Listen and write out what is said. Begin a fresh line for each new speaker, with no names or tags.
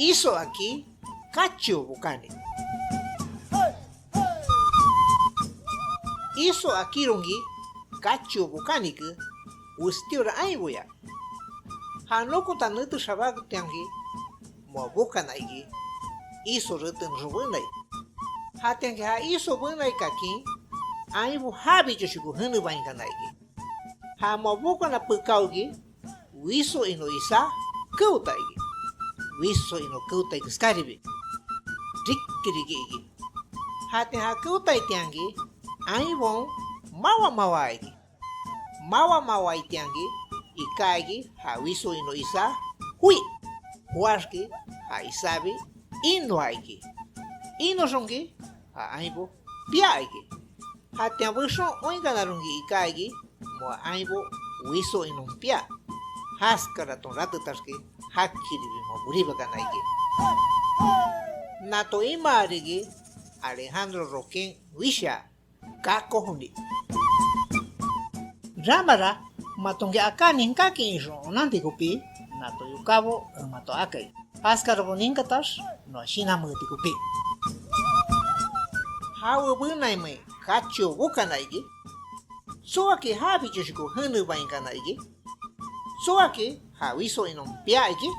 Iso AKÍ KACHIO BOKANI. Iso akironki kachio bokanike westiora ainboya. Ha nokota nete xabaketianki mo bokana iki iso retenoxon benai. Jatianki ha iso benai kakin ainbo jabichoshoko jenebainkana iki. Ha mo bokana pekaoki wiso ino isa keota iki. Wiso ino keotaikeskaribi. Riki iki. Jatian ha keotaitianki ainbaon mawaa iki. Mawaitianki iki ha wiso ino isa hui. Joaxki ha isabi iki. Inosonki ha ainbo iki. Jatian wiso oinkanarunki iki mo ainbo wiso ino pia. Haskara ton ratutaski hakiribi mo buribakana iki. Nato ima arigi Alejandro Roquen wisha kakohundi. Ramara matonge akanin kakin iso onanti kupi nato yukabo mato akai. Haskara boninkatas no shinamuti kupi. Hawa benai me kachio bokana iki. Soaki jabichoshoko jenebainkana iki. Soaki ha wiso ino pia iki.